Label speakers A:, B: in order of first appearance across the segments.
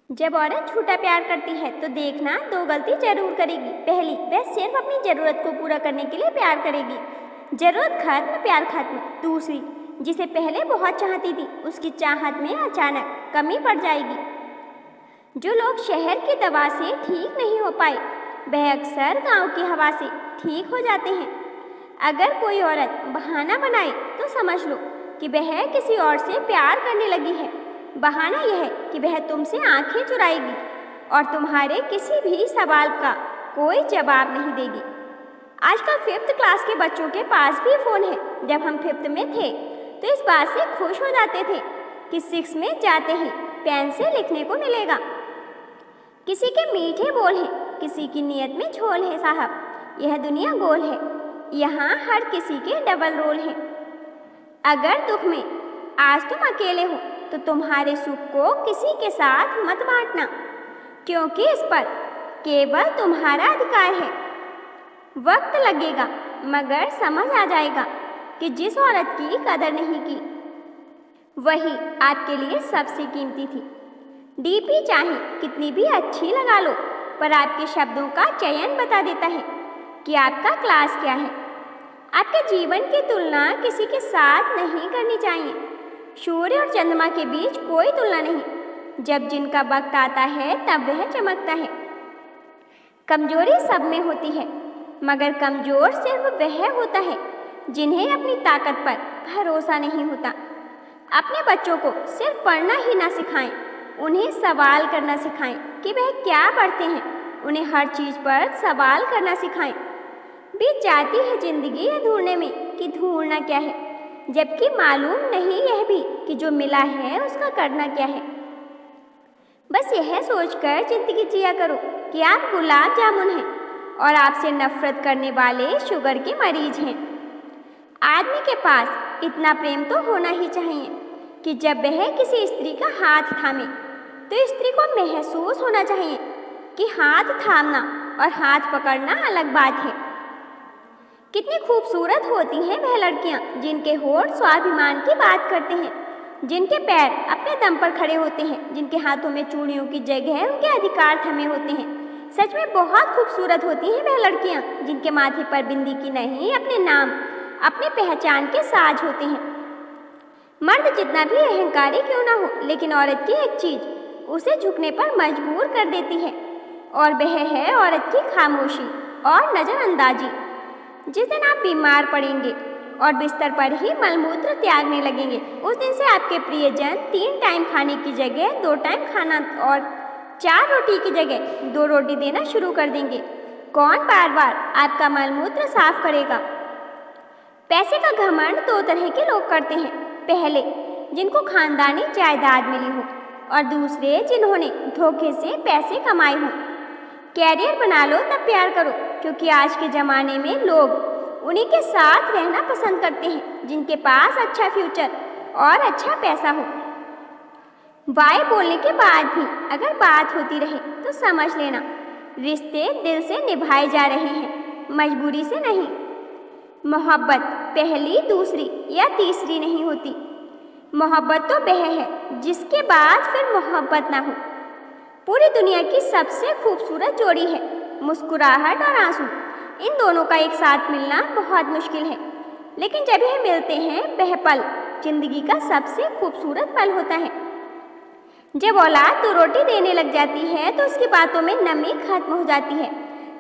A: जब औरत झूठा प्यार करती है तो देखना दो गलती जरूर करेगी। पहली, वह सिर्फ अपनी ज़रूरत को पूरा करने के लिए प्यार करेगी। ज़रूरत खत्म, प्यार खत्म। दूसरी, जिसे पहले बहुत चाहती थी उसकी चाहत में अचानक कमी पड़ जाएगी। जो लोग शहर की दवा से ठीक नहीं हो पाए वह अक्सर गांव की हवा से ठीक हो जाते हैं। अगर कोई औरत बहाना बनाए तो समझ लो कि वह किसी और से प्यार करने लगी है। बहाना यह है कि वह तुमसे आंखें चुराएगी और तुम्हारे किसी भी सवाल का कोई जवाब नहीं देगी। आजकल 5th क्लास के बच्चों के पास भी फ़ोन है। जब हम 5th में थे तो इस बात से खुश हो जाते थे कि 6 में जाते ही पेन से लिखने को मिलेगा। किसी के मीठे बोल हैं, किसी की नीयत में झोल है। साहब, यह दुनिया गोल है, यहाँ हर किसी के डबल रोल हैं। अगर दुख में आज तुम अकेले हो तो तुम्हारे सुख को किसी के साथ मत बांटना, क्योंकि इस पर केवल तुम्हारा अधिकार है। वक्त लगेगा मगर समझ आ जाएगा कि जिस औरत की कदर नहीं की वही आपके लिए सबसे कीमती थी। डीपी चाहे कितनी भी अच्छी लगा लो, पर आपके शब्दों का चयन बता देता है कि आपका क्लास क्या है। आपके जीवन की तुलना किसी के साथ नहीं करनी चाहिए। सूर्य और चंद्रमा के बीच कोई तुलना नहीं। जब जिनका वक्त आता है तब वह चमकता है। कमजोरी सब में होती है, मगर कमजोर सिर्फ वह होता है जिन्हें अपनी ताकत पर भरोसा नहीं होता। अपने बच्चों को सिर्फ पढ़ना ही ना सिखाएं, उन्हें सवाल करना सिखाएं कि वह क्या पढ़ते हैं। उन्हें हर चीज़ पर सवाल करना सिखाएं। बीत जाती है जिंदगी यह ढूंढने में कि ढूंढना क्या है, जबकि मालूम नहीं यह भी कि जो मिला है उसका करना क्या है। बस यह सोचकर जिंदगी जिया करो कि आप गुलाब जामुन हैं और आपसे नफरत करने वाले शुगर के मरीज हैं। आदमी के पास इतना प्रेम तो होना ही चाहिए कि जब वह किसी स्त्री का हाथ थामे तो स्त्री को महसूस होना चाहिए कि हाथ थामना और हाथ पकड़ना अलग बात है। कितनी खूबसूरत होती हैं वह लड़कियां जिनके होठ स्वाभिमान की बात करते हैं, जिनके पैर अपने दम पर खड़े होते हैं, जिनके हाथों में चूड़ियों की जगह उनके अधिकार थमे होते हैं। सच में बहुत खूबसूरत होती हैं वह लड़कियां जिनके माथे पर बिंदी की नहीं अपने नाम, अपनी पहचान के साज होते हैं। मर्द जितना भी अहंकारी क्यों ना हो, लेकिन औरत की एक चीज उसे झुकने पर मजबूर कर देती है और वह है औरत की खामोशी और नज़रअंदाजी। जिस दिन आप बीमार पड़ेंगे और बिस्तर पर ही मलमूत्र त्यागने लगेंगे, उस दिन से आपके प्रियजन 3 टाइम खाने की जगह 2 टाइम खाना और 4 रोटी की जगह 2 रोटी देना शुरू कर देंगे। कौन बार बार आपका मलमूत्र साफ करेगा? पैसे का घमंड 2 तरह के लोग करते हैं। पहले, जिनको खानदानी जायदाद मिली हो, और दूसरे जिन्होंने धोखे से पैसे कमाए हों। कैरियर बना लो तब प्यार करो, क्योंकि आज के ज़माने में लोग उन्हीं के साथ रहना पसंद करते हैं जिनके पास अच्छा फ्यूचर और अच्छा पैसा हो। वाई बोलने के बाद भी अगर बात होती रहे तो समझ लेना रिश्ते दिल से निभाए जा रहे हैं, मजबूरी से नहीं। मोहब्बत पहली, दूसरी या तीसरी नहीं होती। मोहब्बत तो वह है जिसके बाद फिर मोहब्बत ना हो। पूरी दुनिया की सबसे खूबसूरत जोड़ी है मुस्कुराहट और आंसू। इन दोनों का एक साथ मिलना बहुत मुश्किल है, लेकिन जब यह मिलते हैं वह पल जिंदगी का सबसे खूबसूरत पल होता है। जब औलाद 2 रोटी देने लग जाती है तो उसकी बातों में नमी खत्म हो जाती है।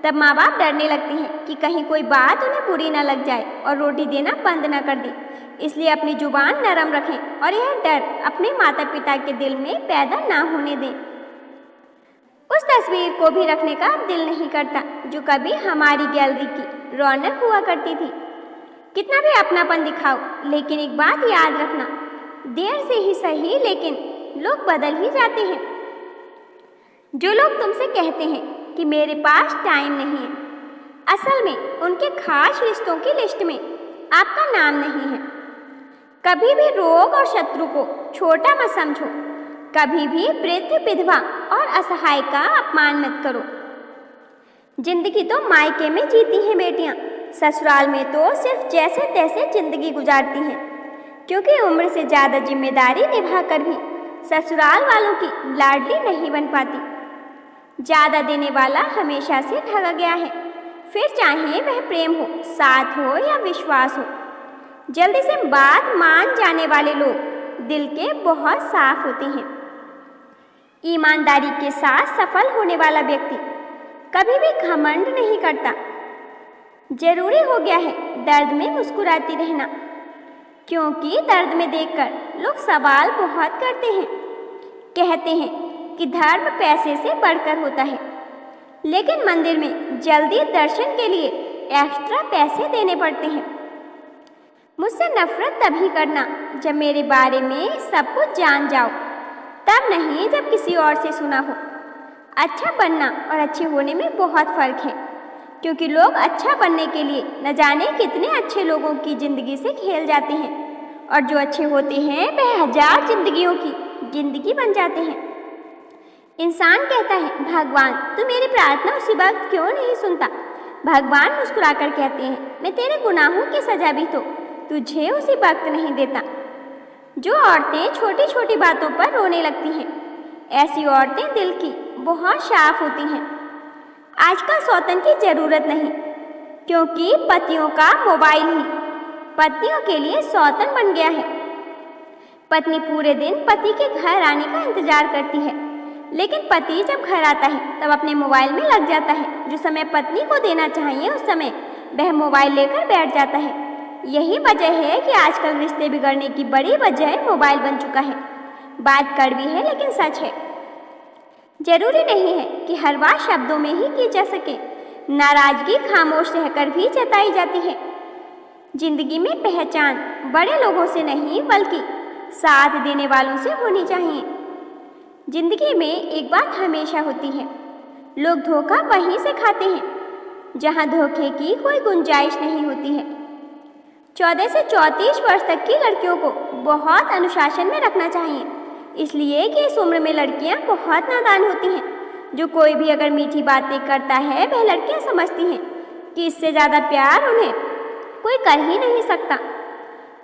A: तब माँ बाप डरने लगते हैं कि कहीं कोई बात उन्हें बुरी ना लग जाए और रोटी देना बंद ना कर दे। इसलिए अपनी जुबान नरम रखें और यह डर अपने माता पिता के दिल में पैदा ना होने दें। उस तस्वीर को भी रखने का अब दिल नहीं करता जो कभी हमारी गैलरी की रौनक हुआ करती थी। कितना भी अपनापन दिखाओ, लेकिन एक बात याद रखना, देर से ही सही लेकिन लोग बदल ही जाते हैं। जो लोग तुमसे कहते हैं कि मेरे पास टाइम नहीं है, असल में उनके खास रिश्तों की लिस्ट में आपका नाम नहीं है। कभी भी रोग और शत्रु को छोटा मत समझो। कभी भी वृद्ध, विधवा और असहाय का अपमान मत करो। जिंदगी तो मायके में जीती हैं बेटियां, ससुराल में तो सिर्फ जैसे तैसे जिंदगी गुजारती हैं, क्योंकि उम्र से ज़्यादा जिम्मेदारी निभाकर भी ससुराल वालों की लाडली नहीं बन पाती। ज़्यादा देने वाला हमेशा से ठगा गया है, फिर चाहे वह प्रेम हो, साथ हो या विश्वास हो। जल्दी से बात मान जाने वाले लोग दिल के बहुत साफ होते हैं। ईमानदारी के साथ सफल होने वाला व्यक्ति कभी भी घमंड नहीं करता। जरूरी हो गया है दर्द में मुस्कुराती रहना, क्योंकि दर्द में देखकर लोग सवाल बहुत करते हैं। कहते हैं कि धर्म पैसे से बढ़कर होता है, लेकिन मंदिर में जल्दी दर्शन के लिए एक्स्ट्रा पैसे देने पड़ते हैं। मुझसे नफरत तभी करना जब मेरे बारे में सब कुछ जान जाओ, तब नहीं जब किसी और से सुना हो। अच्छा बनना और अच्छे होने में बहुत फ़र्क है, क्योंकि लोग अच्छा बनने के लिए न जाने कितने अच्छे लोगों की ज़िंदगी से खेल जाते हैं, और जो अच्छे होते हैं वह 1000 जिंदगियों की जिंदगी बन जाते हैं। इंसान कहता है, भगवान तू मेरी प्रार्थना उसी वक्त क्यों नहीं सुनता। भगवान मुस्कुराकर कहते हैं, मैं तेरे गुनाहों की सजा भी तो तुझे उसी वक्त नहीं देता। जो औरतें छोटी छोटी बातों पर रोने लगती हैं, ऐसी औरतें दिल की बहुत साफ होती हैं। आजकल सौतन की ज़रूरत नहीं, क्योंकि पतियों का मोबाइल ही पत्नियों के लिए सौतन बन गया है। पत्नी पूरे दिन पति के घर आने का इंतजार करती है, लेकिन पति जब घर आता है तब अपने मोबाइल में लग जाता है। जो समय पत्नी को देना चाहिए उस समय वह मोबाइल लेकर बैठ जाता है। यही वजह है कि आजकल रिश्ते बिगड़ने की बड़ी वजह मोबाइल बन चुका है। बात कड़वी है लेकिन सच है। जरूरी नहीं है कि हर बात शब्दों में ही की जा सके। नाराजगी खामोश रहकर भी जताई जाती है। जिंदगी में पहचान बड़े लोगों से नहीं बल्कि साथ देने वालों से होनी चाहिए। जिंदगी में एक बात हमेशा होती है, लोग धोखा वहीं से खाते हैं जहां धोखे की कोई गुंजाइश नहीं होती है। 14 से 34 वर्ष तक की लड़कियों को बहुत अनुशासन में रखना चाहिए, इसलिए कि इस उम्र में लड़कियां बहुत नादान होती हैं। जो कोई भी अगर मीठी बातें करता है वह लड़कियां समझती हैं कि इससे ज़्यादा प्यार उन्हें कोई कर ही नहीं सकता।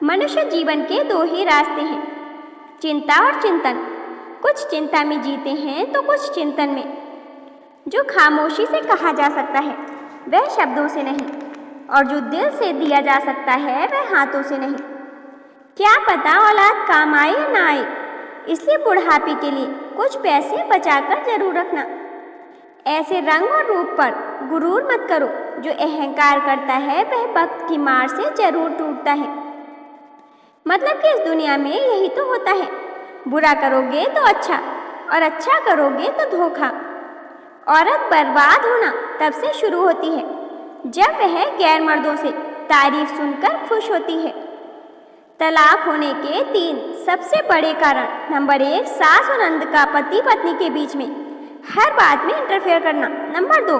A: मनुष्य जीवन के 2 ही रास्ते हैं, चिंता और चिंतन। कुछ चिंता में जीते हैं तो कुछ चिंतन में। जो खामोशी से कहा जा सकता है वह शब्दों से नहीं, और जो दिल से दिया जा सकता है वह हाथों से नहीं। क्या पता औलाद काम आए या ना आए, इसलिए बुढ़ापे के लिए कुछ पैसे बचाकर जरूर रखना। ऐसे रंग और रूप पर गुरूर मत करो। जो अहंकार करता है वह वक्त की मार से जरूर टूटता है। मतलब कि इस दुनिया में यही तो होता है, बुरा करोगे तो अच्छा और अच्छा करोगे तो धोखा। औरत बर्बाद होना तब से शुरू होती है जब वह गैर मर्दों से तारीफ सुनकर खुश होती है। तलाक होने के 3 सबसे बड़े कारण। नंबर 1, सास और नंद का पति पत्नी के बीच में हर बात में इंटरफेयर करना। नंबर 2,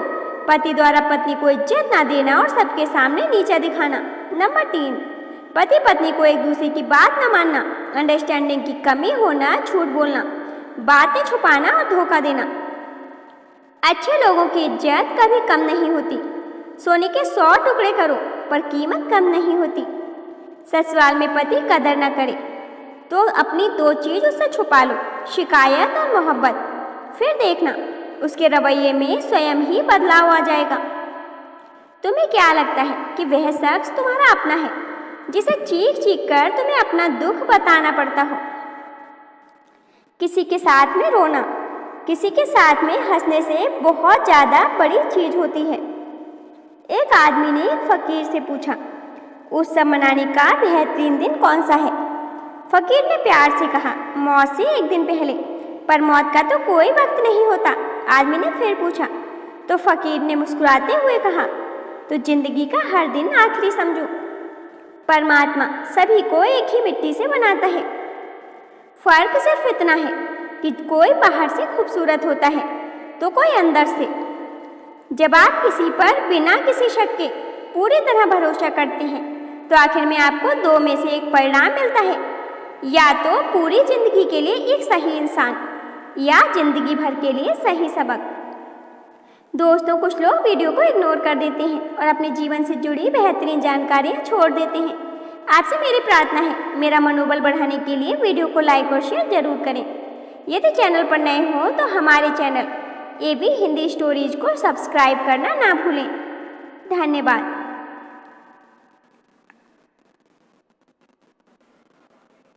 A: पति द्वारा पत्नी को इज्जत ना देना और सबके सामने नीचा दिखाना। नंबर 3, पति पत्नी को एक दूसरे की बात न मानना, अंडरस्टैंडिंग की कमी होना, झूठ बोलना, बातें छुपाना और धोखा देना। अच्छे लोगों की इज्जत कभी कम नहीं होती। सोने के 100 टुकड़े करो पर कीमत कम नहीं होती। ससुराल में पति कदर न करे तो अपनी 2 चीज़ उससे छुपा लो, शिकायत और मोहब्बत। फिर देखना उसके रवैये में स्वयं ही बदलाव आ जाएगा। तुम्हें क्या लगता है कि वह शख्स तुम्हारा अपना है जिसे चीख चीख कर तुम्हें अपना दुख बताना पड़ता हो? किसी के साथ में रोना, किसी के साथ में हंसने से बहुत ज़्यादा बड़ी चीज़ होती है। एक आदमी ने एक फकीर से पूछा, उत्सव मनाने का बेहतरीन दिन कौन सा है? फकीर ने प्यार से कहा, मौत से 1 दिन पहले। पर मौत का तो कोई वक्त नहीं होता। आदमी ने फिर पूछा, तो फकीर ने मुस्कुराते हुए कहा, तो जिंदगी का हर दिन आखिरी समझो। परमात्मा सभी को एक ही मिट्टी से बनाता है। फर्क सिर्फ इतना है कि कोई बाहर से खूबसूरत होता है तो कोई अंदर से। जब आप किसी पर बिना किसी शक के पूरी तरह भरोसा करते हैं तो आखिर में आपको 2 में से एक परिणाम मिलता है, या तो पूरी जिंदगी के लिए एक सही इंसान या जिंदगी भर के लिए सही सबक। दोस्तों, कुछ लोग वीडियो को इग्नोर कर देते हैं और अपने जीवन से जुड़ी बेहतरीन जानकारियाँ छोड़ देते हैं। आपसे मेरी प्रार्थना है, मेरा मनोबल बढ़ाने के लिए वीडियो को लाइक और शेयर जरूर करें। यदि चैनल पर नए हो तो हमारे चैनल AB हिंदी स्टोरीज को सब्सक्राइब करना ना भूलें। धन्यवाद।